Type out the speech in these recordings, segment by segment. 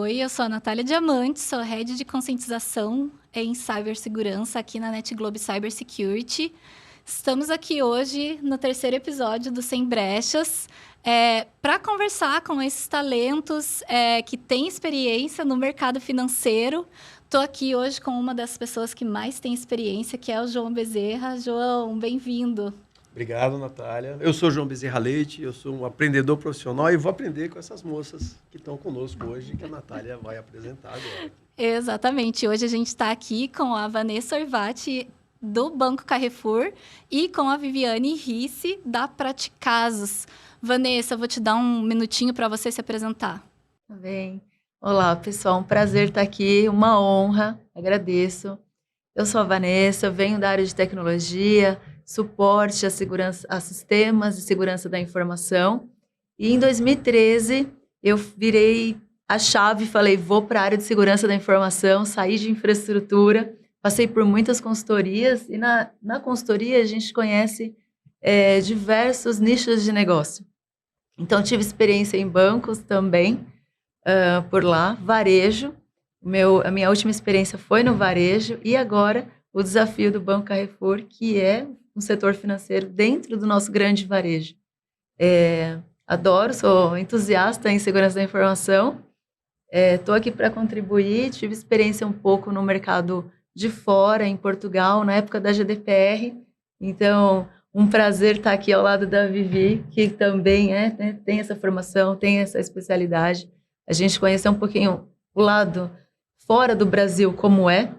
Oi, eu sou a Natália Diamante, sou Head de Conscientização em Cibersegurança aqui na NetGlobe Cybersecurity. Estamos aqui hoje no terceiro episódio do Sem Brechas para conversar com esses talentos que têm experiência no mercado financeiro. Estou aqui hoje com uma das pessoas que mais tem experiência, que é o João Bezerra. João, bem-vindo. Obrigado, Natália. Eu sou João Bezerra Leite, eu sou um aprendedor profissional e vou aprender com essas moças que estão conosco hoje, que a Natália vai apresentar agora. Exatamente. Hoje a gente está aqui com a Vanessa Orvati, do Banco Carrefour, e com a Viviane Risse, da Praticasos. Vanessa, eu vou te dar um minutinho para você se apresentar. Tá bem. Olá, pessoal. Um prazer estar aqui, uma honra, agradeço. Eu sou a Vanessa, venho da área de tecnologia, suporte a sistemas de segurança da informação. E em 2013, eu virei a chave e falei, vou para a área de segurança da informação, saí de infraestrutura, passei por muitas consultorias e na consultoria a gente conhece diversos nichos de negócio. Então, tive experiência em bancos também, por lá, varejo. A minha última experiência foi no varejo e agora o desafio do Banco Carrefour, que é um setor financeiro dentro do nosso grande varejo. Adoro, sou entusiasta em segurança da informação. Estou aqui para contribuir, tive experiência um pouco no mercado de fora, em Portugal, na época da GDPR. Então, um prazer estar aqui ao lado da Vivi, que também tem essa formação, tem essa especialidade. A gente conhecer um pouquinho o lado fora do Brasil como é,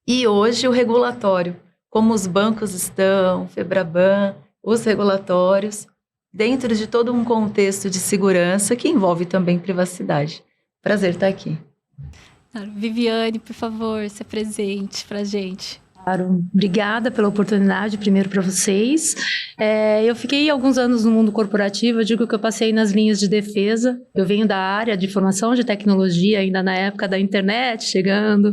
e hoje o regulatório, como os bancos estão, Febraban, os regulatórios, dentro de todo um contexto de segurança que envolve também privacidade. Prazer estar aqui. Viviane, por favor, se apresente para a gente. Claro, obrigada pela oportunidade, primeiro para vocês. Eu fiquei alguns anos no mundo corporativo, eu digo que eu passei nas linhas de defesa. Eu venho da área de formação de tecnologia, ainda na época da internet chegando,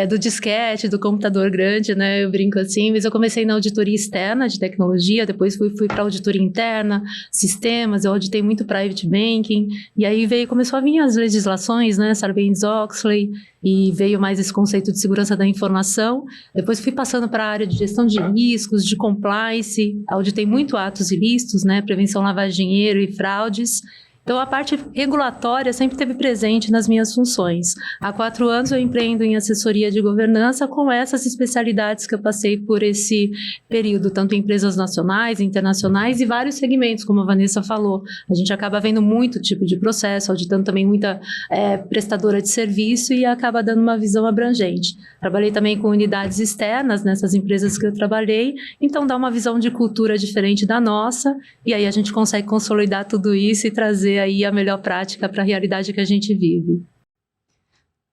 do disquete, do computador grande, né? Eu brinco assim, mas eu comecei na auditoria externa de tecnologia, depois fui para auditoria interna, sistemas, eu auditei muito private banking, e aí começou a vir as legislações, né? Sarbanes-Oxley, e veio mais esse conceito de segurança da informação. Depois fui passando para a área de gestão de riscos, de compliance, auditei muito atos ilícitos, né, prevenção, lavagem de dinheiro e fraudes. Então, a parte regulatória sempre esteve presente nas minhas funções. Há 4 anos eu empreendo em assessoria de governança com essas especialidades que eu passei por esse período, tanto em empresas nacionais, internacionais e vários segmentos, como a Vanessa falou. A gente acaba vendo muito tipo de processo, auditando também muita prestadora de serviço e acaba dando uma visão abrangente. Trabalhei também com unidades externas nessas empresas que eu trabalhei, então dá uma visão de cultura diferente da nossa e aí a gente consegue consolidar tudo isso e trazer aí a melhor prática para a realidade que a gente vive.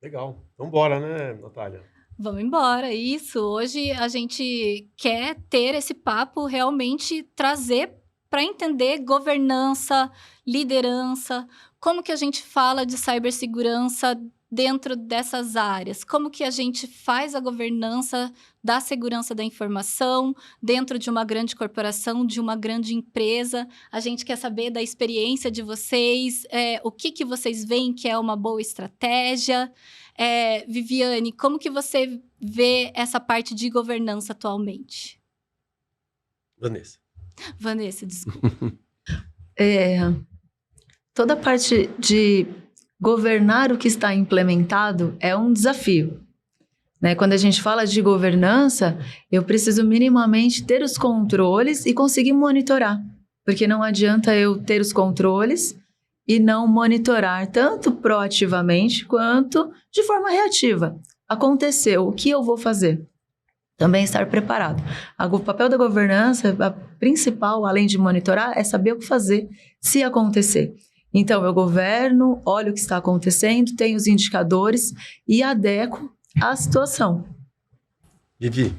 Legal. Então, bora, né, Natália? Vamos embora, isso. Hoje a gente quer ter esse papo, realmente trazer para entender governança, liderança, como que a gente fala de cibersegurança dentro dessas áreas, como que a gente faz a governança da segurança da informação dentro de uma grande corporação, de uma grande empresa. A gente quer saber da experiência de vocês, o que vocês veem que é uma boa estratégia. Viviane, como que você vê essa parte de governança atualmente? Vanessa, desculpa. Toda a parte de governar o que está implementado é um desafio, né? Quando a gente fala de governança, eu preciso minimamente ter os controles e conseguir monitorar, porque não adianta eu ter os controles e não monitorar tanto proativamente quanto de forma reativa. Aconteceu, o que eu vou fazer? Também estar preparado. O papel da governança, a principal, além de monitorar, é saber o que fazer se acontecer. Então, eu governo, olho o que está acontecendo, tenho os indicadores e adequo à situação. Vivi.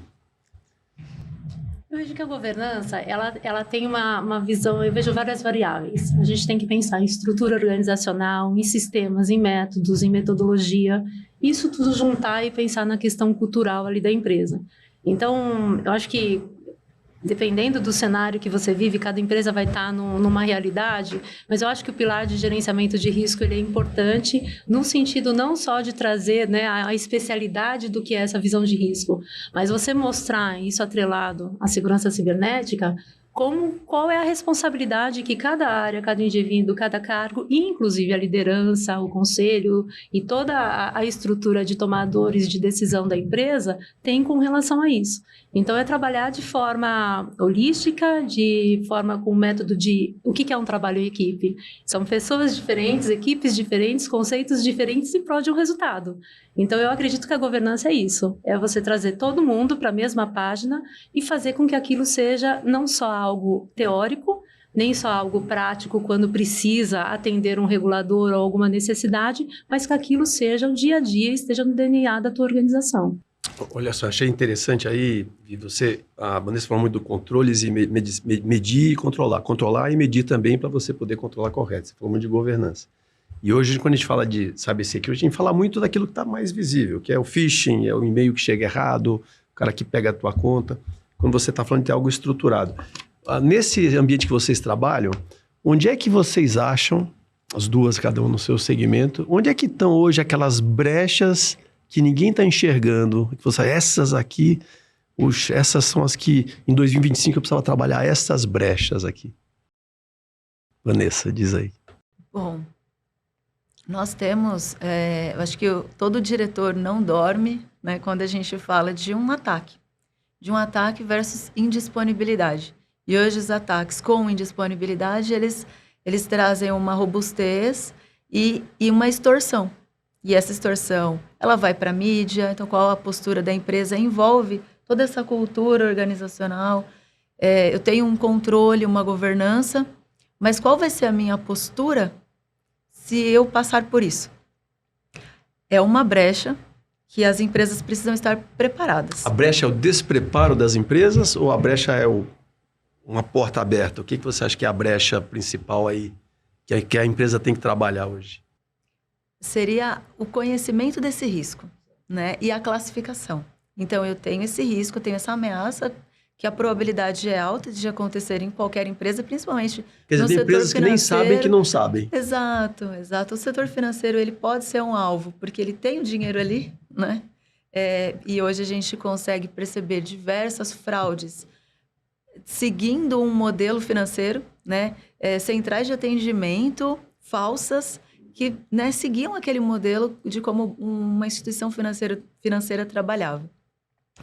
Eu vejo que a governança, ela tem uma visão, eu vejo várias variáveis. A gente tem que pensar em estrutura organizacional, em sistemas, em métodos, em metodologia. Isso tudo juntar e pensar na questão cultural ali da empresa. Então, eu acho que dependendo do cenário que você vive, cada empresa vai estar numa realidade, mas eu acho que o pilar de gerenciamento de risco ele é importante no sentido não só de trazer, né, a especialidade do que é essa visão de risco, mas você mostrar isso atrelado à segurança cibernética, qual é a responsabilidade que cada área, cada indivíduo, cada cargo, inclusive a liderança, o conselho e toda a estrutura de tomadores de decisão da empresa tem com relação a isso. Então, é trabalhar de forma holística, de forma com método de o que é um trabalho em equipe. São pessoas diferentes, equipes diferentes, conceitos diferentes em prol de um resultado. Então, eu acredito que a governança é isso. É você trazer todo mundo para a mesma página e fazer com que aquilo seja não só algo teórico, nem só algo prático quando precisa atender um regulador ou alguma necessidade, mas que aquilo seja o dia a dia, esteja no DNA da tua organização. Olha só, achei interessante aí, a Vanessa falou muito do controles e medir e controlar. Controlar e medir também para você poder controlar correto. Você falou muito de governança. E hoje, quando a gente fala de cybersecurity, a gente fala muito daquilo que está mais visível, que é o phishing, é o e-mail que chega errado, o cara que pega a tua conta. Quando você está falando de ter algo estruturado. Nesse ambiente que vocês trabalham, onde é que vocês acham, as duas, cada um no seu segmento, onde é que estão hoje aquelas brechas que ninguém está enxergando? Que você, essas aqui, essas são as que em 2025 eu precisava trabalhar essas brechas aqui. Vanessa, diz aí. Bom, nós temos, eu acho que todo diretor não dorme, né, quando a gente fala de um ataque versus indisponibilidade. E hoje os ataques com indisponibilidade, eles trazem uma robustez e uma extorsão. E essa extorsão, ela vai para a mídia, então qual a postura da empresa envolve toda essa cultura organizacional. Eu tenho um controle, uma governança, mas qual vai ser a minha postura se eu passar por isso? É uma brecha que as empresas precisam estar preparadas. A brecha é o despreparo das empresas ou a brecha é uma porta aberta? O que você acha que é a brecha principal aí que a empresa tem que trabalhar hoje? Seria o conhecimento desse risco, né? E a classificação. Então, eu tenho esse risco, eu tenho essa ameaça, que a probabilidade é alta de acontecer em qualquer empresa, principalmente Quer dizer, no tem setor empresas que nem financeiro. sabem que não sabem. Exato. O setor financeiro, ele pode ser um alvo, porque ele tem o dinheiro ali, né? E hoje a gente consegue perceber diversas fraudes seguindo um modelo financeiro, né? Centrais de atendimento falsas, que, né, seguiam aquele modelo de como uma instituição financeira trabalhava.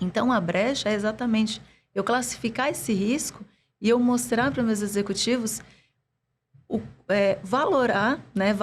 Então, a brecha é exatamente eu classificar esse risco e eu mostrar para meus executivos valorar, né,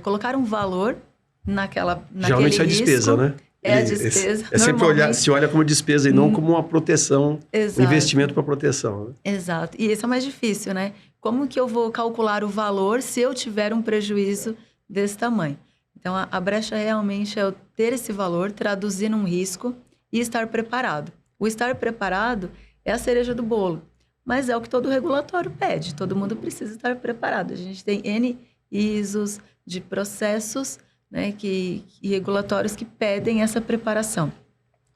colocar um valor naquele Geralmente risco. é a despesa, né? É a despesa. É sempre se olha como despesa e não como uma proteção, Exato. um investimento para proteção. Né? Exato. E esse é o mais difícil, né? Como que eu vou calcular o valor se eu tiver um prejuízo desse tamanho? Então, a brecha realmente é eu ter esse valor, traduzir num risco e estar preparado. O estar preparado é a cereja do bolo, mas é o que todo regulatório pede. Todo mundo precisa estar preparado. A gente tem N ISOs de processos, né, e regulatórios que pedem essa preparação.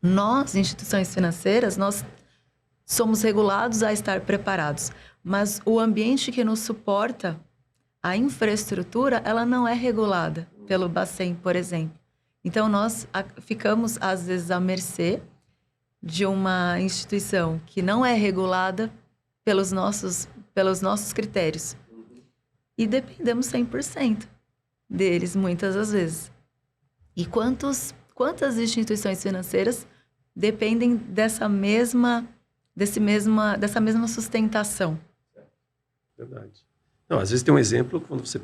Nós, instituições financeiras, nós somos regulados a estar preparados, mas o ambiente que nos suporta, a infraestrutura, ela não é regulada pelo Bacen, por exemplo. Então, nós ficamos, às vezes, à mercê de uma instituição que não é regulada pelos nossos critérios. E dependemos 100% deles, muitas das vezes. E quantas instituições financeiras dependem dessa mesma sustentação? Verdade. Não, às vezes tem um exemplo, quando você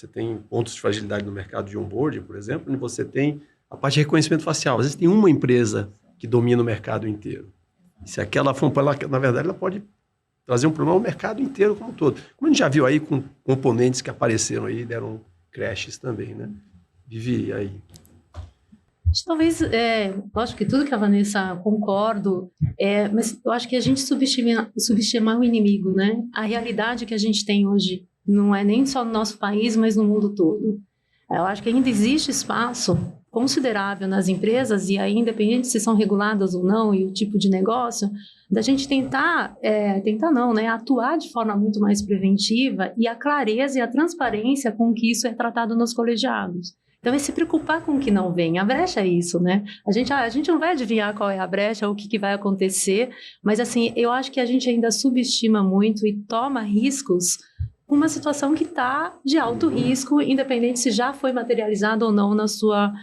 tem pontos de fragilidade no mercado de onboarding, por exemplo, onde você tem a parte de reconhecimento facial. Às vezes tem uma empresa que domina o mercado inteiro. E se aquela for, na verdade, ela pode trazer um problema ao mercado inteiro como um todo. Como a gente já viu aí com componentes que apareceram aí, deram crashes também, né? Vivi aí. Talvez, lógico que tudo que a Vanessa concordo, mas eu acho que a gente subestimar o inimigo, né? A realidade que a gente tem hoje não é nem só no nosso país, mas no mundo todo. Eu acho que ainda existe espaço considerável nas empresas, e aí, independente se são reguladas ou não, e o tipo de negócio, da gente atuar de forma muito mais preventiva, e a clareza e a transparência com que isso é tratado nos colegiados. Então, é se preocupar com o que não vem. A brecha é isso, né? A gente não vai adivinhar qual é a brecha, o que vai acontecer, mas, assim, eu acho que a gente ainda subestima muito e toma riscos com uma situação que está de alto risco, independente se já foi materializado ou não na sua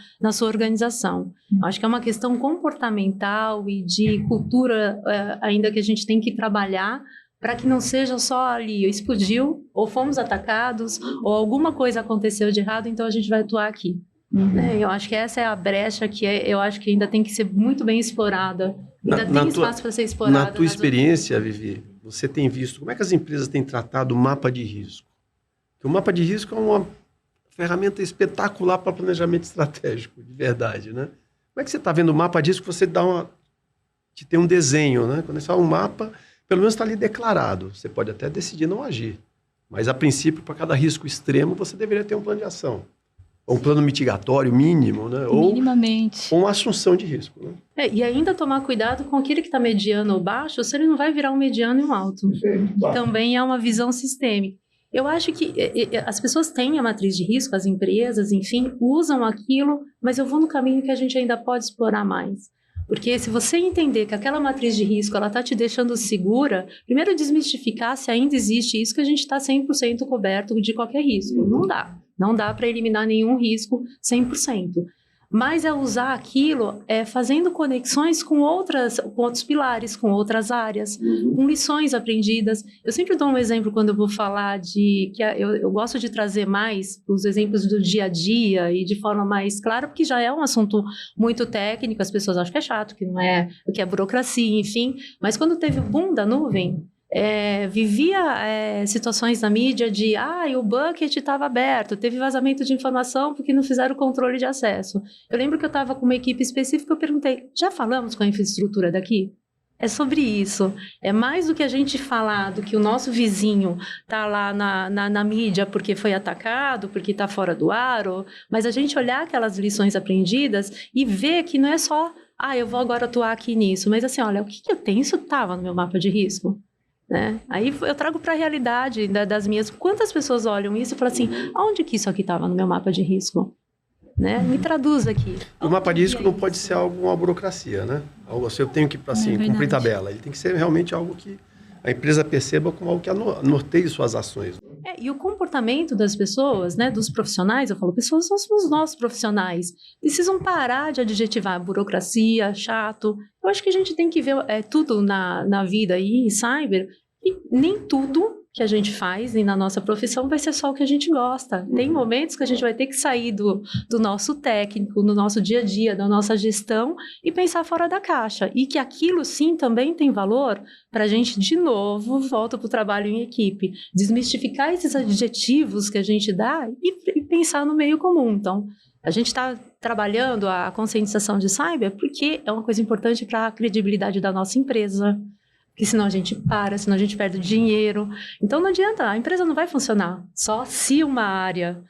organização. Acho que é uma questão comportamental e de cultura ainda que a gente tem que trabalhar para que não seja só ali, explodiu, ou fomos atacados, ou alguma coisa aconteceu de errado, então a gente vai atuar aqui. Né? Eu acho que essa é a brecha que eu acho que ainda tem que ser muito bem explorada. Ainda tem espaço para ser explorada. Na tua experiência, Vivi, você tem visto como é que as empresas têm tratado o mapa de risco? Porque o mapa de risco é uma ferramenta espetacular para planejamento estratégico, de verdade, né? Como é que você está vendo o mapa de risco? Você que tem um desenho, né? Quando você fala um mapa, pelo menos está ali declarado. Você pode até decidir não agir. Mas, a princípio, para cada risco extremo, você deveria ter um plano de ação. Ou um plano mitigatório mínimo, né? Minimamente. Ou uma assunção de risco. Né? E ainda tomar cuidado com aquele que está mediano ou baixo, se ele não vai virar um mediano e um alto. Que também é uma visão sistêmica. Eu acho que as pessoas têm a matriz de risco, as empresas, enfim, usam aquilo, mas eu vou no caminho que a gente ainda pode explorar mais. Porque se você entender que aquela matriz de risco ela está te deixando segura, primeiro desmistificar se ainda existe isso, que a gente está 100% coberto de qualquer risco. Não dá. Não dá para eliminar nenhum risco 100%. Mas é usar aquilo fazendo conexões com outros pilares, com outras áreas, com lições aprendidas. Eu sempre dou um exemplo quando eu vou falar eu gosto de trazer mais os exemplos do dia a dia e de forma mais clara, porque já é um assunto muito técnico, as pessoas acham que é chato, que não é, que é burocracia, enfim. Mas quando teve o boom da nuvem, vivia situações na mídia de o bucket estava aberto, teve vazamento de informação porque não fizeram o controle de acesso. Eu lembro que eu estava com uma equipe específica, eu perguntei, já falamos com a infraestrutura daqui? É sobre isso, é mais do que a gente falar do que o nosso vizinho está lá na mídia porque foi atacado, porque está fora do ar, mas a gente olhar aquelas lições aprendidas e ver que não é só, eu vou agora atuar aqui nisso, mas assim, olha, o que eu tenho, isso estava no meu mapa de risco. Né? Aí eu trago para a realidade das minhas... Quantas pessoas olham isso e falam assim, aonde que isso aqui estava no meu mapa de risco? Né? Me traduz aqui. O mapa de risco não pode ser uma burocracia, né? Algo assim, eu tenho que cumprir tabela. Ele tem que ser realmente algo que a empresa perceba como algo que norteie suas ações. E o comportamento das pessoas, né, dos profissionais, eu falo, pessoas são os nossos profissionais, precisam parar de adjetivar burocracia, chato. Eu acho que a gente tem que ver tudo na vida aí, em cyber, e nem tudo que a gente faz e na nossa profissão vai ser só o que a gente gosta. Tem momentos que a gente vai ter que sair do nosso técnico, no nosso dia a dia, da nossa gestão e pensar fora da caixa. E que aquilo sim também tem valor para a gente, de novo, volta para o trabalho em equipe. Desmistificar esses adjetivos que a gente dá e pensar no meio comum. Então, a gente está trabalhando a conscientização de cyber porque é uma coisa importante para a credibilidade da nossa empresa. Porque senão a gente senão a gente perde dinheiro. Então não adianta, a empresa não vai funcionar só se uma área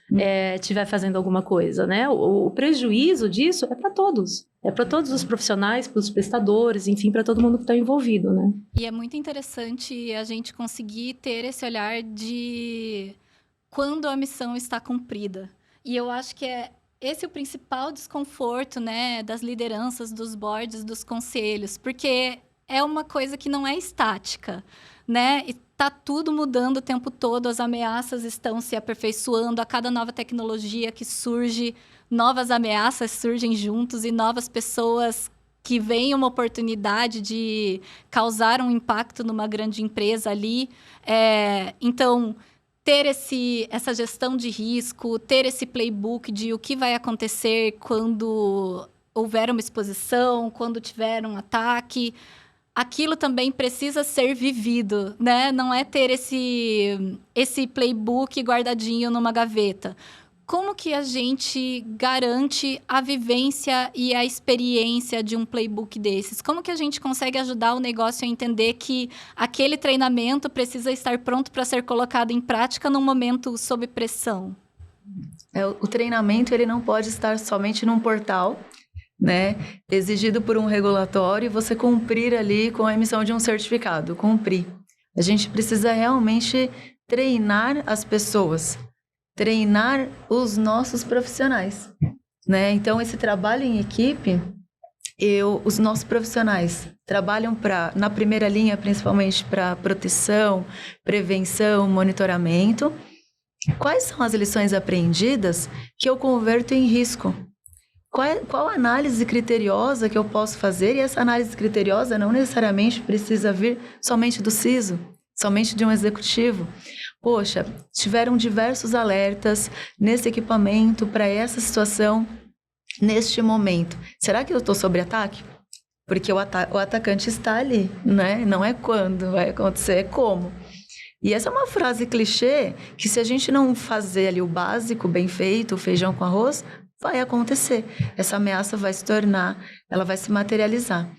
estiver fazendo alguma coisa, né? O prejuízo disso é para todos. É para todos os profissionais, para os prestadores, enfim, para todo mundo que está envolvido, né? E é muito interessante a gente conseguir ter esse olhar de quando a missão está cumprida. E eu acho que esse é o principal desconforto, né, das lideranças, dos boards, dos conselhos, porque é uma coisa que não é estática, né? E tá tudo mudando o tempo todo, as ameaças estão se aperfeiçoando, a cada nova tecnologia que surge, novas ameaças surgem juntos e novas pessoas que veem uma oportunidade de causar um impacto numa grande empresa ali. Então, ter essa gestão de risco, ter esse playbook de o que vai acontecer quando houver uma exposição, quando tiver um ataque, aquilo também precisa ser vivido, né? Não é ter esse playbook guardadinho numa gaveta. Como que a gente garante a vivência e a experiência de um playbook desses? Como que a gente consegue ajudar o negócio a entender que aquele treinamento precisa estar pronto para ser colocado em prática num momento sob pressão? O treinamento ele não pode estar somente num portal, né, exigido por um regulatório e você cumprir ali com a emissão de um certificado, cumprir. A gente precisa realmente treinar as pessoas, treinar os nossos profissionais, né? Então, esse trabalho em equipe, os nossos profissionais trabalham na primeira linha, principalmente para proteção, prevenção, monitoramento. Quais são as lições aprendidas que eu converto em risco? Qual análise criteriosa que eu posso fazer? E essa análise criteriosa não necessariamente precisa vir somente do CISO, somente de um executivo. Poxa, tiveram diversos alertas nesse equipamento para essa situação, neste momento. Será que eu estou sob ataque? Porque o atacante está ali, né? Não é quando vai acontecer, é como. E essa é uma frase clichê que, se a gente não fazer ali o básico bem feito, o feijão com arroz, vai acontecer. Essa ameaça vai se tornar, ela vai se materializar.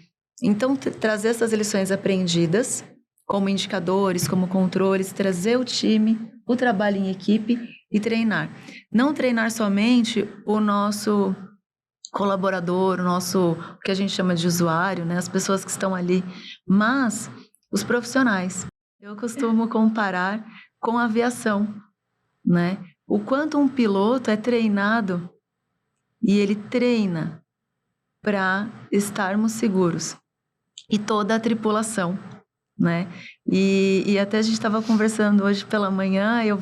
Então, trazer essas lições aprendidas, como indicadores, como controles, trazer o time, o trabalho em equipe e treinar. Não treinar somente o nosso colaborador, o que a gente chama de usuário, né? As pessoas que estão ali, mas os profissionais. Eu costumo comparar com a aviação, né? O quanto um piloto é treinado e ele treina para estarmos seguros. E toda a tripulação, né? E até a gente estava conversando hoje pela manhã, eu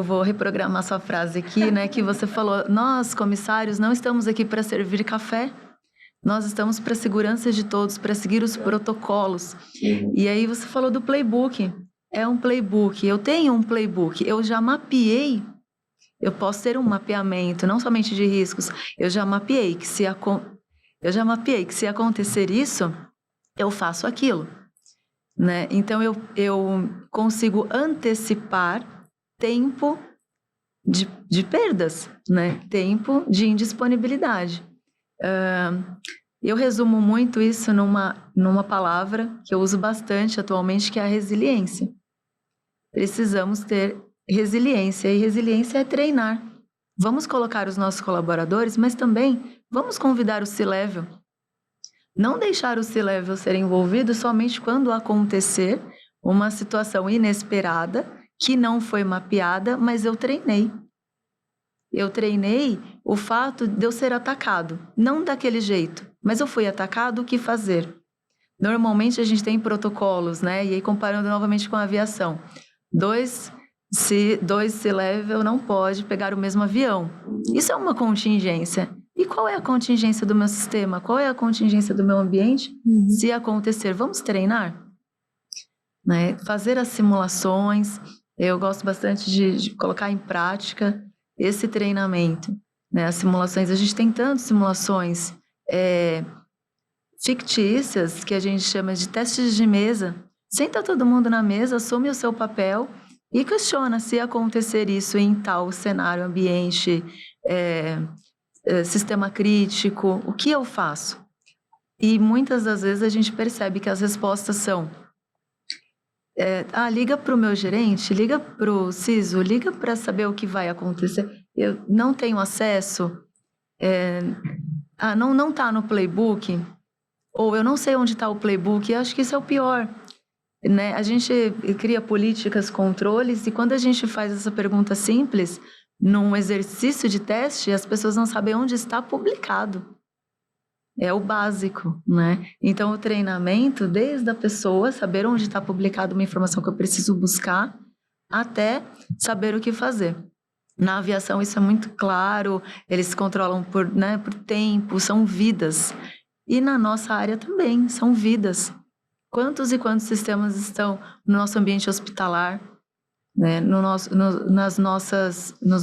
vou reprogramar sua frase aqui, né? Que você falou, nós, comissários, não estamos aqui para servir café. Nós estamos para a segurança de todos, para seguir os protocolos. E aí você falou do playbook. É um playbook. Eu tenho um playbook. Eu já mapeei. Eu posso ter um mapeamento, não somente de riscos. Eu já mapeei que se acontecer isso, eu faço aquilo, né? Então eu consigo antecipar tempo de perdas, né? Tempo de indisponibilidade. Eu resumo muito isso numa palavra que eu uso bastante atualmente, que é a resiliência. Precisamos ter resiliência, e resiliência é treinar. Vamos colocar os nossos colaboradores, mas também vamos convidar o C-Level. Não deixar o C-Level ser envolvido somente quando acontecer uma situação inesperada, que não foi mapeada, mas eu treinei. Eu treinei o fato de eu ser atacado. Não daquele jeito, mas eu fui atacado, o que fazer? Normalmente a gente tem protocolos, né? E aí comparando novamente com a aviação. Dois C-Level não pode pegar o mesmo avião. Isso é uma contingência. E qual é a contingência do meu sistema? Qual é a contingência do meu ambiente? Se acontecer, vamos treinar? Né? Fazer as simulações. Eu gosto bastante de colocar em prática esse treinamento, né? As simulações, a gente tem tantas simulações fictícias, que a gente chama de testes de mesa. Senta todo mundo na mesa, assume o seu papel e questiona se acontecer isso em tal cenário, ambiente, sistema crítico, o que eu faço? E muitas das vezes a gente percebe que as respostas são liga para o meu gerente, liga para o CISO, liga para saber o que vai acontecer. Eu não tenho acesso, não está no playbook, ou eu não sei onde está o playbook. Eu acho que isso é o pior, né? A gente cria políticas, controles, e quando a gente faz essa pergunta simples, num exercício de teste, as pessoas não sabem onde está publicado. É o básico, né? Então, o treinamento, desde a pessoa saber onde está publicada uma informação que eu preciso buscar, até saber o que fazer. Na aviação, isso é muito claro, eles se controlam por tempo, são vidas. E na nossa área também, são vidas. Quantos e quantos sistemas estão no nosso ambiente hospitalar, né? Nos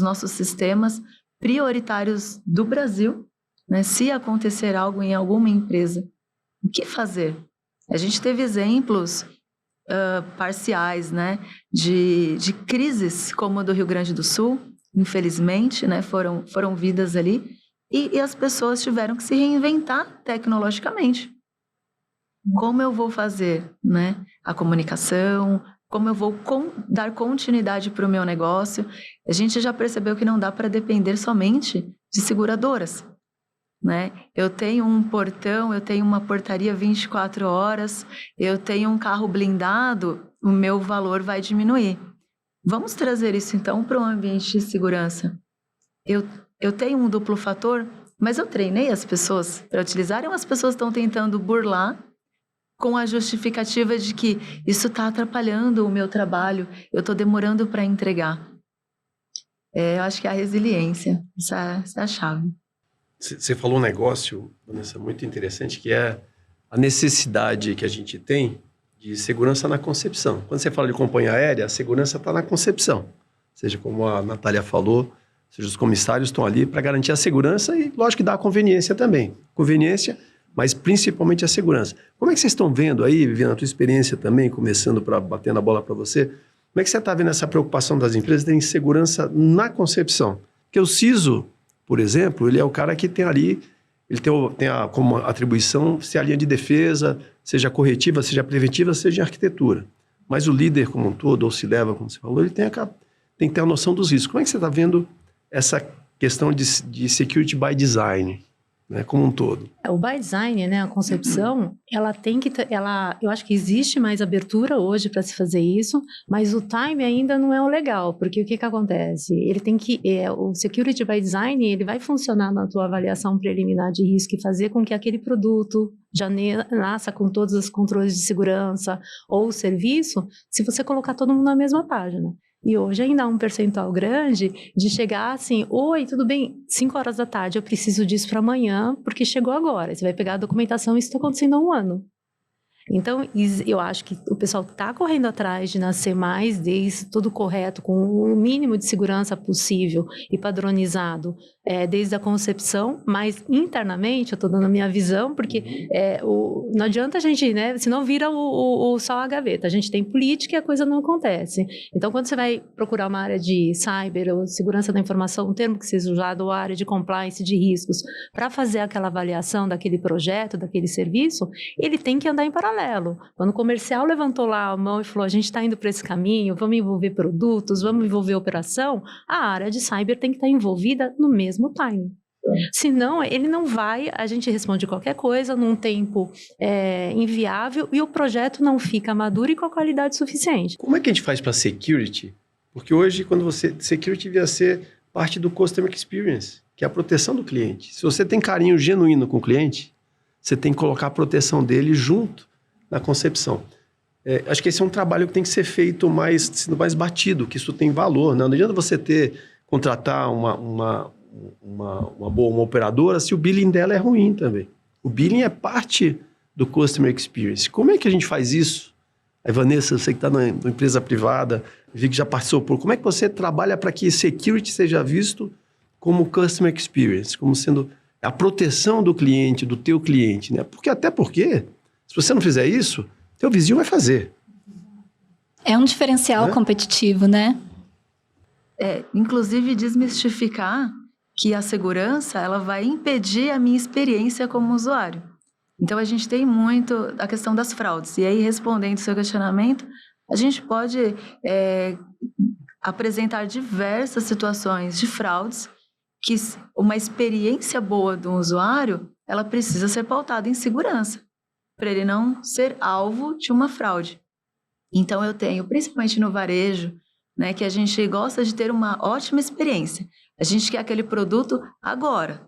nossos sistemas prioritários do Brasil, né? Se acontecer algo em alguma empresa, o que fazer? A gente teve exemplos parciais, né? de crises, como a do Rio Grande do Sul, infelizmente, né? foram vidas ali, e as pessoas tiveram que se reinventar tecnologicamente. Como eu vou fazer, né? A comunicação, como eu vou dar continuidade para o meu negócio. A gente já percebeu que não dá para depender somente de seguradoras, né? Eu tenho um portão, eu tenho uma portaria 24 horas, eu tenho um carro blindado, o meu valor vai diminuir. Vamos trazer isso então para um ambiente de segurança. Eu tenho um duplo fator, mas eu treinei as pessoas para utilizarem, ou as pessoas estão tentando burlar com a justificativa de que isso está atrapalhando o meu trabalho, eu estou demorando para entregar. Eu acho que é a resiliência, essa é a chave. Você falou um negócio, Vanessa, muito interessante, que é a necessidade que a gente tem de segurança na concepção. Quando você fala de companhia aérea, a segurança está na concepção. Seja como a Natália falou, seja os comissários estão ali para garantir a segurança e, lógico, que dá a conveniência também. Conveniência, mas principalmente a segurança. Como é que vocês estão vendo aí, vivendo a tua experiência também, começando batendo a bola para você, como é que você está vendo essa preocupação das empresas terem segurança na concepção? Porque o CISO, por exemplo, ele é o cara que tem ali, ele tem como atribuição ser a linha de defesa, seja corretiva, seja preventiva, seja em arquitetura. Mas o líder como um todo, ou se leva, como você falou, ele tem que ter a noção dos riscos. Como é que você está vendo essa questão de security by design, né, como um todo? O by design, né, a concepção, ela tem que eu acho que existe mais abertura hoje para se fazer isso, mas o time ainda não é o legal, porque o que acontece? Ele tem que, o security by design, ele vai funcionar na tua avaliação preliminar de risco e fazer com que aquele produto já nasça com todos os controles de segurança ou serviço, se você colocar todo mundo na mesma página. E hoje ainda há um percentual grande de chegar assim, oi, tudo bem, 5 horas da tarde, eu preciso disso para amanhã, porque chegou agora. Você vai pegar a documentação e isso está acontecendo há um ano. Então, eu acho que o pessoal está correndo atrás de nascer mais desde tudo correto, com o mínimo de segurança possível e padronizado, desde a concepção, mas internamente, eu estou dando a minha visão, porque não adianta a gente, né, senão vira só a gaveta. A gente tem política e a coisa não acontece. Então, quando você vai procurar uma área de cyber ou segurança da informação, um termo que seja usado, ou área de compliance, de riscos, para fazer aquela avaliação daquele projeto, daquele serviço, ele tem que andar em paralelo. Quando o comercial levantou lá a mão e falou, a gente está indo para esse caminho, vamos envolver produtos, vamos envolver operação, a área de cyber tem que estar envolvida no mesmo time. Senão, ele não vai, a gente responde qualquer coisa num tempo inviável e o projeto não fica maduro e com a qualidade suficiente. Como é que a gente faz para security? Porque hoje, security devia ser parte do customer experience, que é a proteção do cliente. Se você tem carinho genuíno com o cliente, você tem que colocar a proteção dele junto na concepção. Acho que esse é um trabalho que tem que ser feito sendo mais batido, que isso tem valor. Não adianta você contratar uma operadora se o billing dela é ruim também. O billing é parte do customer experience. Como é que a gente faz isso? Aí, Vanessa, você que está na empresa privada, vi que já participou. Como é que você trabalha para que security seja visto como customer experience, como sendo a proteção do cliente, do teu cliente, né? Porque se você não fizer isso, teu vizinho vai fazer. É um diferencial competitivo, né? Inclusive desmistificar que a segurança ela vai impedir a minha experiência como usuário. Então, a gente tem muito a questão das fraudes. E aí, respondendo o seu questionamento, a gente pode apresentar diversas situações de fraudes que uma experiência boa do usuário, ela precisa ser pautada em segurança, para ele não ser alvo de uma fraude. Então, eu tenho, principalmente no varejo, né, que a gente gosta de ter uma ótima experiência. A gente quer aquele produto agora.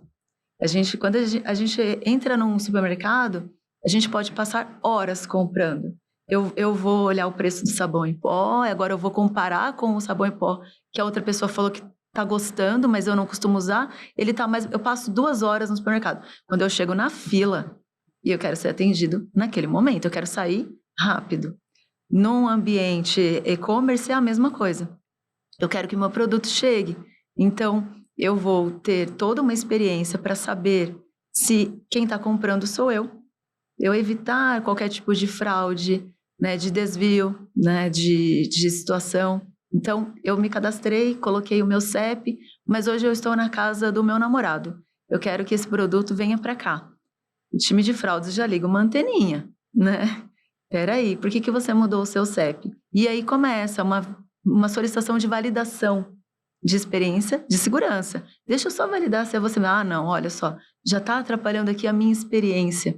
Quando a gente entra num supermercado, a gente pode passar horas comprando. Eu vou olhar o preço do sabão em pó, agora eu vou comparar com o sabão em pó que a outra pessoa falou que está gostando, mas eu não costumo usar. Eu passo 2 horas no supermercado. Quando eu chego na fila e eu quero ser atendido naquele momento, eu quero sair rápido. Num ambiente e-commerce é a mesma coisa. Eu quero que o meu produto chegue. Então, eu vou ter toda uma experiência para saber se quem está comprando sou eu. Eu evitar qualquer tipo de fraude, né, de desvio, né, de situação. Então, eu me cadastrei, coloquei o meu CEP, mas hoje eu estou na casa do meu namorado. Eu quero que esse produto venha para cá. O time de fraudes já liga uma anteninha, né? peraí, por que você mudou o seu CEP? E aí começa uma solicitação de validação de experiência, de segurança. Deixa eu só validar se é você... não, olha só, já está atrapalhando aqui a minha experiência.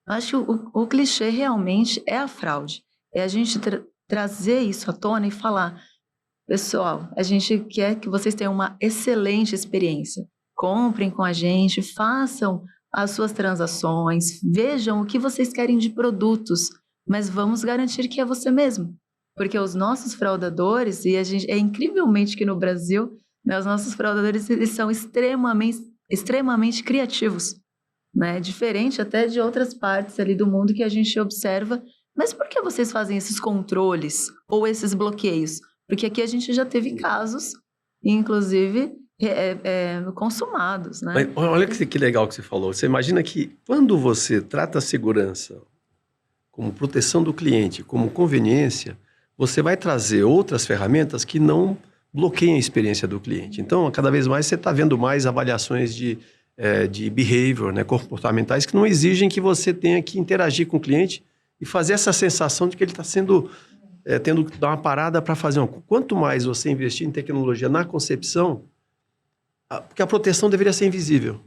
Eu acho que o clichê realmente é a fraude. É a gente trazer isso à tona e falar, pessoal, a gente quer que vocês tenham uma excelente experiência. Comprem com a gente, façam as suas transações, vejam o que vocês querem de produtos, mas vamos garantir que é você mesmo. Porque os nossos fraudadores, e é incrivelmente que no Brasil, né, os nossos fraudadores eles são extremamente criativos, né? Diferente até de outras partes ali do mundo que a gente observa. Mas por que vocês fazem esses controles ou esses bloqueios? Porque aqui a gente já teve casos, inclusive, consumados, né? Mas olha que legal que você falou. Você imagina que quando você trata a segurança como proteção do cliente, como conveniência, você vai trazer outras ferramentas que não bloqueiem a experiência do cliente. Então, cada vez mais você está vendo mais avaliações de behavior, né, comportamentais, que não exigem que você tenha que interagir com o cliente e fazer essa sensação de que ele está tendo que dar uma parada para fazer Quanto mais você investir em tecnologia na concepção, porque a proteção deveria ser invisível.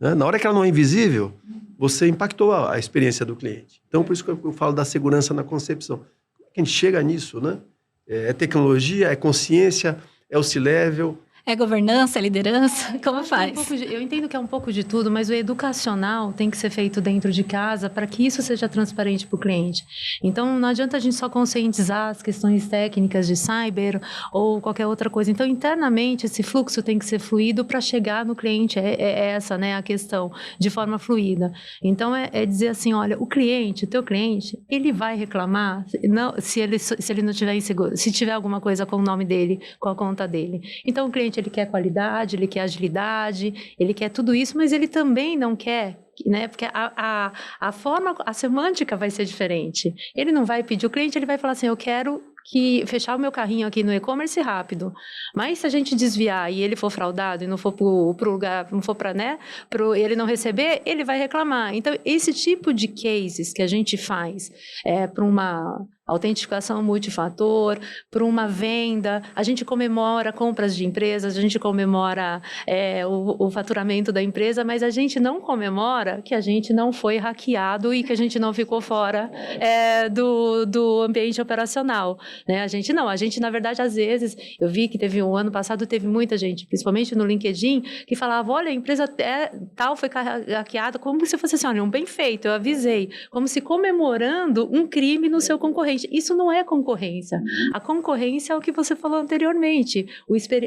Né? Na hora que ela não é invisível, você impactou a experiência do cliente. Então, por isso que eu falo da segurança na concepção. Como é que a gente chega nisso, né? É tecnologia, é consciência, é o C-Level... É governança, é liderança? Como faz? Eu entendo que é um pouco de tudo, mas o educacional tem que ser feito dentro de casa para que isso seja transparente para o cliente. Então, não adianta a gente só conscientizar as questões técnicas de cyber ou qualquer outra coisa. Então, internamente, esse fluxo tem que ser fluido para chegar no cliente. É essa, né, a questão, de forma fluida. Então, é dizer assim, olha, o teu cliente, ele vai reclamar se ele não tiver inseguro, se tiver alguma coisa com o nome dele, com a conta dele. Então, o cliente ele quer qualidade, ele quer agilidade, ele quer tudo isso, mas ele também não quer, né? Porque a forma, a semântica vai ser diferente. Ele não vai pedir, o cliente ele vai falar assim, eu quero fechar o meu carrinho aqui no e-commerce rápido. Mas se a gente desviar e ele for fraudado e não for pro lugar, não for para, né, ele não receber, ele vai reclamar. Então, esse tipo de cases que a gente faz para uma autenticação multifator, para uma venda, a gente comemora compras de empresas, a gente comemora o faturamento da empresa, mas a gente não comemora que a gente não foi hackeado e que a gente não ficou fora do ambiente operacional. Né? A gente, na verdade, às vezes, eu vi que ano passado teve muita gente, principalmente no LinkedIn, que falava, olha, a empresa tal foi hackeada, como se fosse assim, olha, um bem feito, eu avisei, como se comemorando um crime no seu concorrente. Isso não é concorrência. A concorrência é o que você falou anteriormente.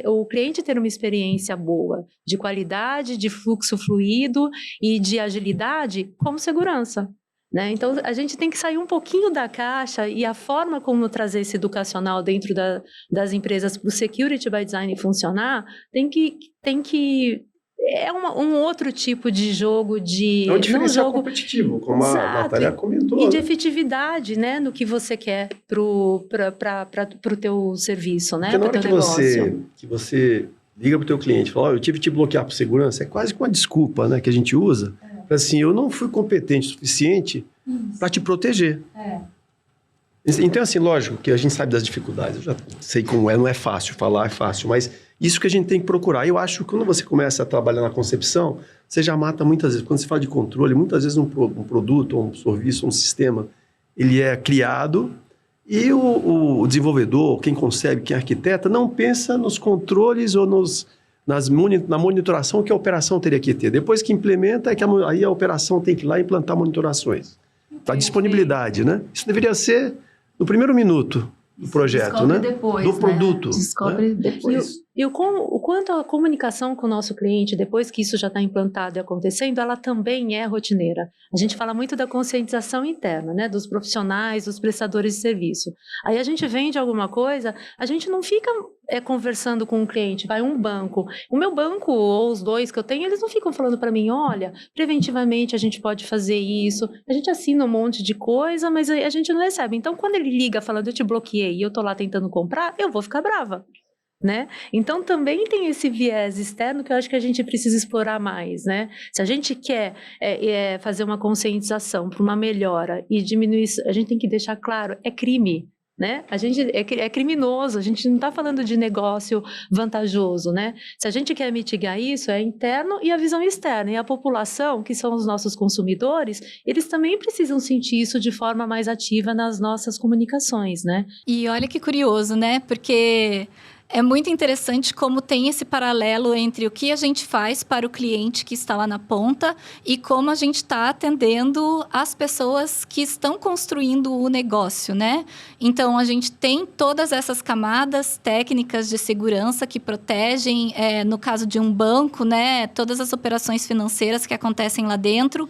O cliente ter uma experiência boa, de qualidade, de fluxo fluido e de agilidade com segurança. Né? Então, a gente tem que sair um pouquinho da caixa e a forma como trazer esse educacional dentro das empresas para o Security by Design funcionar tem que um outro tipo de jogo de... É um diferencial competitivo, como a Natália comentou. E de efetividade, né, no que você quer pro teu serviço, né? Porque na hora que você liga pro teu cliente e fala, eu tive que te bloquear por segurança, é quase que uma desculpa, né, que a gente usa. Assim, eu não fui competente o suficiente para te proteger. Então, assim, lógico que a gente sabe das dificuldades. Eu já sei como não é fácil falar, é fácil, mas isso que a gente tem que procurar. Eu acho que quando você começa a trabalhar na concepção, você já mata muitas vezes. Quando você fala de controle, muitas vezes um produto, um serviço, um sistema, ele é criado e o desenvolvedor, quem concebe, quem arquiteta, não pensa nos controles ou na monitoração que a operação teria que ter. Depois que implementa, aí a operação tem que ir lá e implantar monitorações. A disponibilidade, né? Isso deveria ser no primeiro minuto do projeto, né? Depois, do produto. Descobre depois. E o quanto a comunicação com o nosso cliente, depois que isso já está implantado e acontecendo, ela também é rotineira. A gente fala muito da conscientização interna, né? Dos profissionais, dos prestadores de serviço. Aí a gente vende alguma coisa, a gente não fica conversando com o cliente, vai um banco. O meu banco, ou os dois que eu tenho, eles não ficam falando para mim, olha, preventivamente a gente pode fazer isso. A gente assina um monte de coisa, mas a gente não recebe. Então, quando ele liga falando, eu te bloqueei e eu tô lá tentando comprar, eu vou ficar brava. né? Então, também tem esse viés externo que eu acho que a gente precisa explorar mais, né? Se a gente quer fazer uma conscientização para uma melhora e diminuir isso, a gente tem que deixar claro, é crime, né? A gente é criminoso, a gente não está falando de negócio vantajoso, né? Se a gente quer mitigar isso, é interno e a visão externa. E a população, que são os nossos consumidores, eles também precisam sentir isso de forma mais ativa nas nossas comunicações, né? E olha que curioso, né? Porque é muito interessante como tem esse paralelo entre o que a gente faz para o cliente que está lá na ponta e como a gente está atendendo as pessoas que estão construindo o negócio, né? Então, a gente tem todas essas camadas técnicas de segurança que protegem, no caso de um banco, né? Todas as operações financeiras que acontecem lá dentro.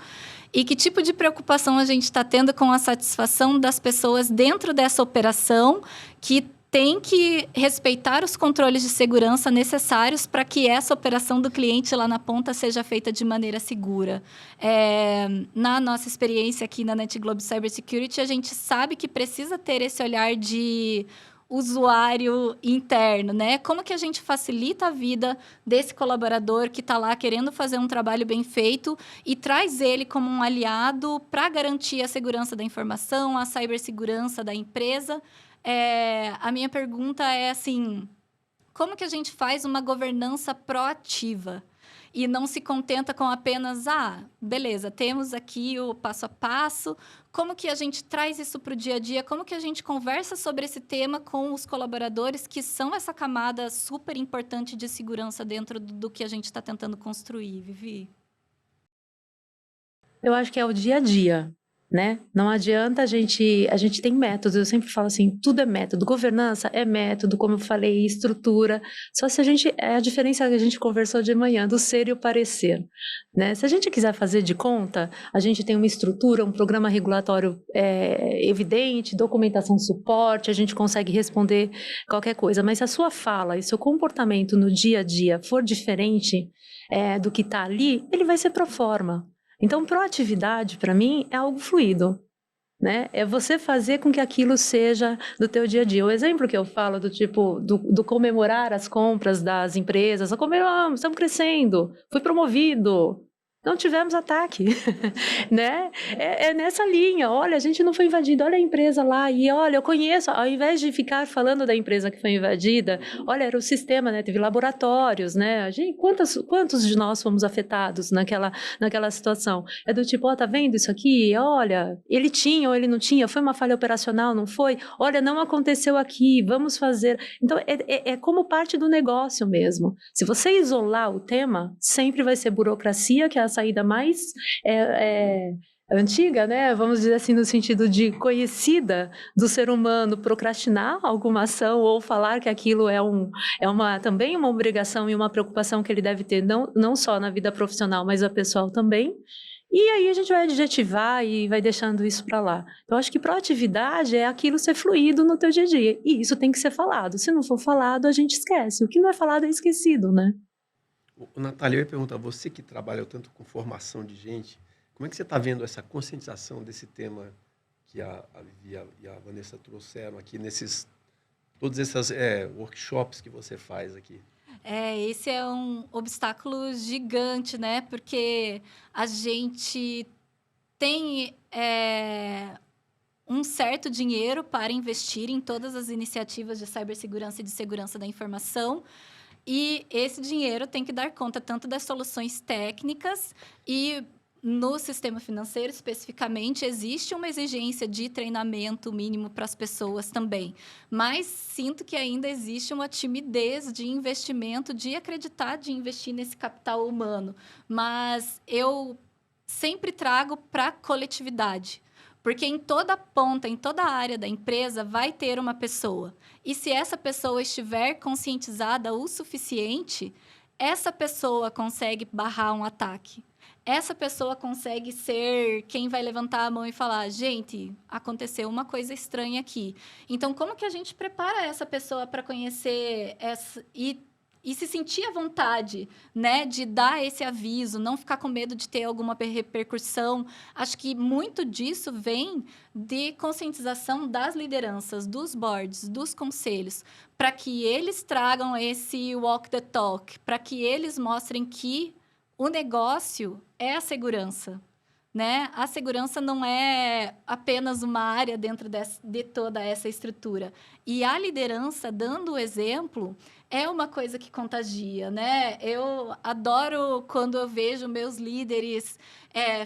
E que tipo de preocupação a gente está tendo com a satisfação das pessoas dentro dessa operação que tem que respeitar os controles de segurança necessários para que essa operação do cliente lá na ponta seja feita de maneira segura. Na nossa experiência aqui na NetGlobe Cybersecurity, a gente sabe que precisa ter esse olhar de usuário interno, né? Como que a gente facilita a vida desse colaborador que está lá querendo fazer um trabalho bem feito e traz ele como um aliado para garantir a segurança da informação, a cibersegurança da empresa. A minha pergunta é assim, como que a gente faz uma governança proativa e não se contenta com apenas, beleza, temos aqui o passo a passo, como que a gente traz isso para o dia a dia, como que a gente conversa sobre esse tema com os colaboradores que são essa camada super importante de segurança dentro do que a gente está tentando construir, Vivi? Eu acho que é o dia a dia, né? Não adianta a gente tem métodos, eu sempre falo assim, tudo é método, governança é método, como eu falei, estrutura, só se a diferença que a gente conversou de manhã, do ser e o parecer, né? Se a gente quiser fazer de conta, a gente tem uma estrutura, um programa regulatório evidente, documentação, suporte, a gente consegue responder qualquer coisa, mas se a sua fala e seu comportamento no dia a dia for diferente do que está ali, ele vai ser pro forma. Então, proatividade, para mim, é algo fluido, né? É você fazer com que aquilo seja do teu dia a dia. O exemplo que eu falo do tipo, do comemorar as compras das empresas, comemoramos, estamos crescendo, fui promovido, não tivemos ataque, né? É nessa linha, olha, a gente não foi invadido, olha a empresa lá, e olha, eu conheço, ao invés de ficar falando da empresa que foi invadida, olha, era o sistema, né? Teve laboratórios, né? Quantos de nós fomos afetados naquela situação? É do tipo, tá vendo isso aqui? Olha, ele tinha ou ele não tinha, foi uma falha operacional, não foi? Olha, não aconteceu aqui, vamos fazer. Então, é como parte do negócio mesmo. Se você isolar o tema, sempre vai ser burocracia, que é a saída mais antiga, né? Vamos dizer assim, no sentido de conhecida do ser humano, procrastinar alguma ação ou falar que aquilo também uma obrigação e uma preocupação que ele deve ter, não só na vida profissional, mas a pessoal também. E aí a gente vai adjetivar e vai deixando isso para lá. Então, acho que proatividade é aquilo ser fluido no teu dia a dia. E isso tem que ser falado. Se não for falado, a gente esquece. O que não é falado é esquecido, né? Natália, eu ia perguntar, você que trabalha tanto com formação de gente, como é que você está vendo essa conscientização desse tema que a Vivi e a Vanessa trouxeram aqui todos esses workshops que você faz aqui? Esse é um obstáculo gigante, né? Porque a gente tem um certo dinheiro para investir em todas as iniciativas de cibersegurança e de segurança da informação. E esse dinheiro tem que dar conta tanto das soluções técnicas e no sistema financeiro, especificamente, existe uma exigência de treinamento mínimo para as pessoas também. Mas sinto que ainda existe uma timidez de investimento, de acreditar, de investir nesse capital humano. Mas eu sempre trago para a coletividade. Porque em toda ponta, em toda área da empresa, vai ter uma pessoa. E se essa pessoa estiver conscientizada o suficiente, essa pessoa consegue barrar um ataque. Essa pessoa consegue ser quem vai levantar a mão e falar, gente, aconteceu uma coisa estranha aqui. Então, como que a gente prepara essa pessoa para conhecer e e se sentir à vontade, né, de dar esse aviso, não ficar com medo de ter alguma repercussão. Acho que muito disso vem de conscientização das lideranças, dos boards, dos conselhos, para que eles tragam esse walk the talk, para que eles mostrem que o negócio é a segurança, né? A segurança não é apenas uma área dentro de toda essa estrutura. E a liderança, dando o exemplo, é uma coisa que contagia, né? Eu adoro quando eu vejo meus líderes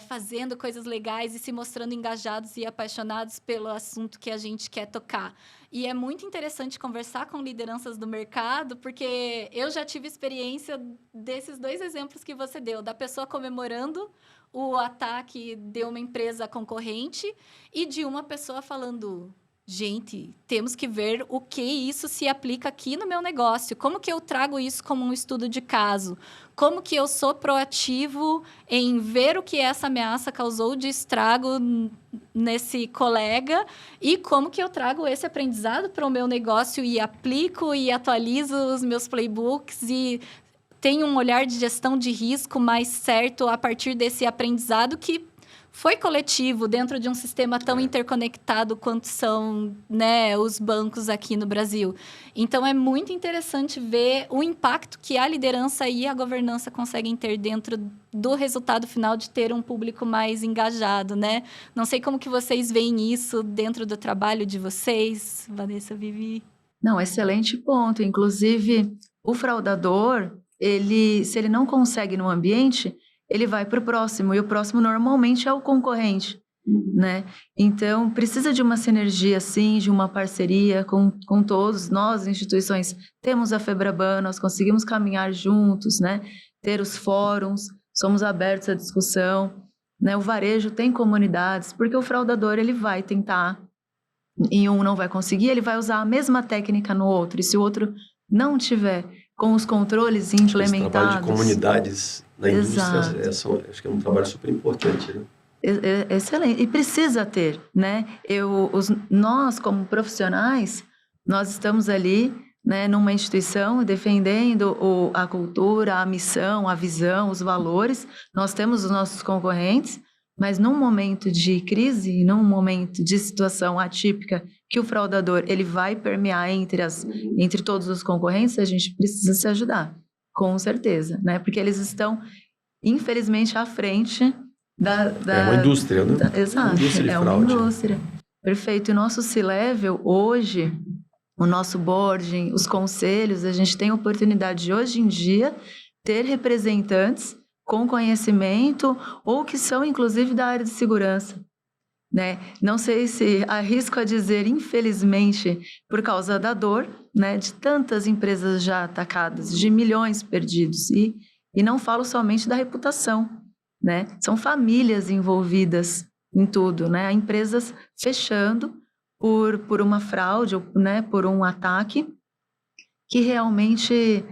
fazendo coisas legais e se mostrando engajados e apaixonados pelo assunto que a gente quer tocar. E é muito interessante conversar com lideranças do mercado, porque eu já tive experiência desses 2 exemplos que você deu, da pessoa comemorando o ataque de uma empresa concorrente e de uma pessoa falando: gente, temos que ver o que isso se aplica aqui no meu negócio. Como que eu trago isso como um estudo de caso? Como que eu sou proativo em ver o que essa ameaça causou de estrago nesse colega e como que eu trago esse aprendizado para o meu negócio e aplico e atualizo os meus playbooks e tenho um olhar de gestão de risco mais certo a partir desse aprendizado que foi coletivo dentro de um sistema tão interconectado quanto são, né, os bancos aqui no Brasil. Então, é muito interessante ver o impacto que a liderança e a governança conseguem ter dentro do resultado final de ter um público mais engajado, né? Não sei como que vocês veem isso dentro do trabalho de vocês, Vanessa, Vivi. Não, excelente ponto. Inclusive, o fraudador, se ele não consegue no ambiente, ele vai para o próximo, e o próximo normalmente é o concorrente, né? Então, precisa de uma sinergia, sim, de uma parceria com todos. Nós, instituições, temos a FEBRABAN, nós conseguimos caminhar juntos, né? Ter os fóruns, somos abertos à discussão, né? O varejo tem comunidades, porque o fraudador, ele vai tentar, em um não vai conseguir, ele vai usar a mesma técnica no outro, e se o outro não tiver com os controles implementados... Esse trabalho de comunidades na indústria, acho que é um trabalho super importante, né? Excelente. E precisa ter, né? Nós, como profissionais, nós estamos ali, né, numa instituição defendendo a cultura, a missão, a visão, os valores. Nós temos os nossos concorrentes, mas num momento de crise, num momento de situação atípica, que o fraudador ele vai permear entre todos os concorrentes, a gente precisa se ajudar, com certeza, né? Porque eles estão, infelizmente, à frente É uma indústria, né? Exato, é uma indústria. Perfeito. E o nosso C-Level, hoje, o nosso boarding, os conselhos, a gente tem a oportunidade de, hoje em dia, ter representantes com conhecimento ou que são, inclusive, da área de segurança, né? Não sei se arrisco a dizer, infelizmente, por causa da dor, né, de tantas empresas já atacadas, de milhões perdidos, e não falo somente da reputação, né? São famílias envolvidas em tudo, né? Empresas fechando por uma fraude, né, por um ataque que realmente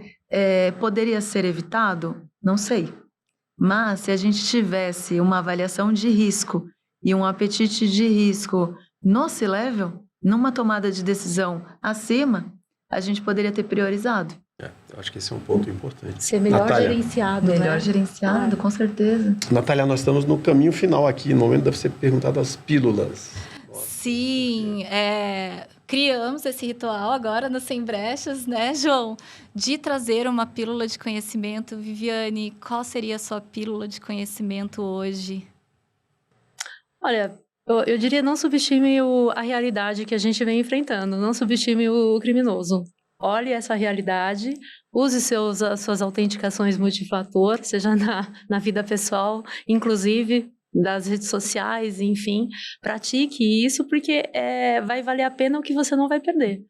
poderia ser evitado, não sei. Mas se a gente tivesse uma avaliação de risco e um apetite de risco no C-Level, numa tomada de decisão acima, a gente poderia ter priorizado. Eu acho que esse é um ponto importante. Ser melhor Natália. gerenciado, Melhor né? gerenciado, com certeza. Natália, nós estamos no caminho final aqui, no momento de você perguntar das pílulas. Sim, criamos esse ritual agora no Sem Brechas, né, João? De trazer uma pílula de conhecimento. Viviane, qual seria a sua pílula de conhecimento hoje? Olha, eu diria não subestime a realidade que a gente vem enfrentando, não subestime o criminoso. Olhe essa realidade, use as suas autenticações multifator, seja na vida pessoal, inclusive das redes sociais, enfim, pratique isso porque vai valer a pena o que você não vai perder,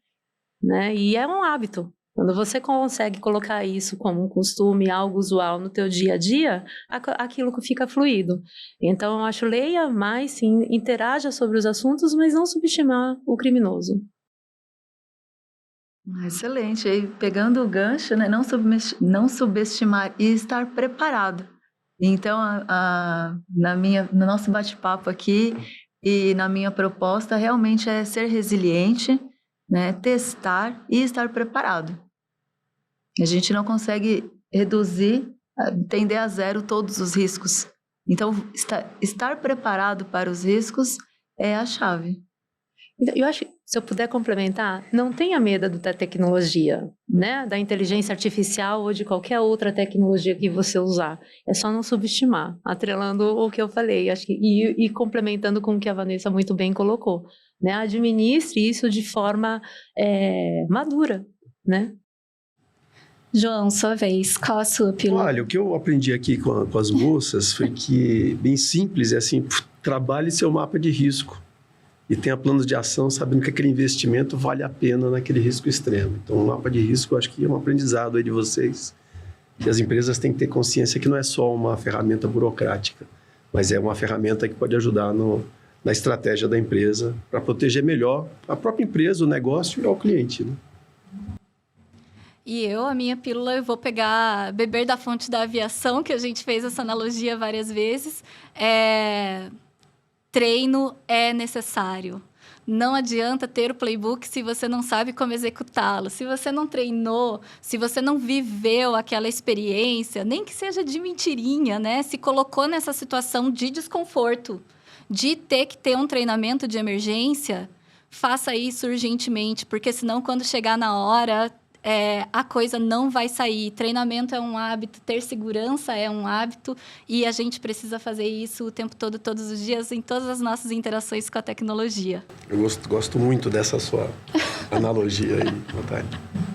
né? E é um hábito. Quando você consegue colocar isso como um costume, algo usual no teu dia a dia, aquilo que fica fluido. Então, eu acho, leia mais, sim, interaja sobre os assuntos, mas não subestimar o criminoso. Excelente. E pegando o gancho, né, não subestimar e estar preparado. Então, no nosso bate-papo aqui e na minha proposta, realmente é ser resiliente, né, testar e estar preparado. A gente não consegue reduzir, tender a zero todos os riscos. Então, estar preparado para os riscos é a chave. Eu acho que, se eu puder complementar, não tenha medo da tecnologia, né? Da inteligência artificial ou de qualquer outra tecnologia que você usar. É só não subestimar, atrelando o que eu falei, acho que, e complementando com o que a Vanessa muito bem colocou, né? Administre isso de forma madura, né? João, sua vez, qual a sua pílula? Olha, o que eu aprendi aqui com as moças foi que, bem simples, é assim, trabalhe seu mapa de risco e tenha planos de ação sabendo que aquele investimento vale a pena naquele risco extremo. Então, o mapa de risco, eu acho que é um aprendizado aí de vocês, que as empresas têm que ter consciência que não é só uma ferramenta burocrática, mas é uma ferramenta que pode ajudar na estratégia da empresa para proteger melhor a própria empresa, o negócio e o cliente, né? E a minha pílula, eu vou beber da fonte da aviação, que a gente fez essa analogia várias vezes. Treino é necessário. Não adianta ter o playbook se você não sabe como executá-lo. Se você não treinou, se você não viveu aquela experiência, nem que seja de mentirinha, né? Se colocou nessa situação de desconforto, de ter que ter um treinamento de emergência, faça isso urgentemente, porque senão, quando chegar na hora, a coisa não vai sair. Treinamento é um hábito, ter segurança é um hábito, e a gente precisa fazer isso o tempo todo, todos os dias, em todas as nossas interações com a tecnologia. Eu gosto muito dessa sua analogia aí, Natália.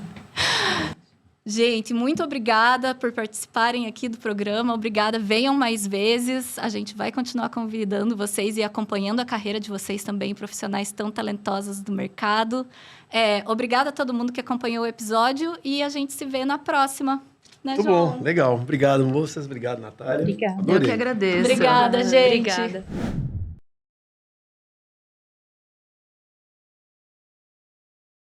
Gente, muito obrigada por participarem aqui do programa. Obrigada, venham mais vezes. A gente vai continuar convidando vocês e acompanhando a carreira de vocês também, profissionais tão talentosos do mercado. Obrigada a todo mundo que acompanhou o episódio e a gente se vê na próxima. Né, Muito João? bom, legal. Obrigado, moças. Obrigado, Natália. Obrigada. Adorei. Eu que agradeço. Obrigada, gente. Obrigada.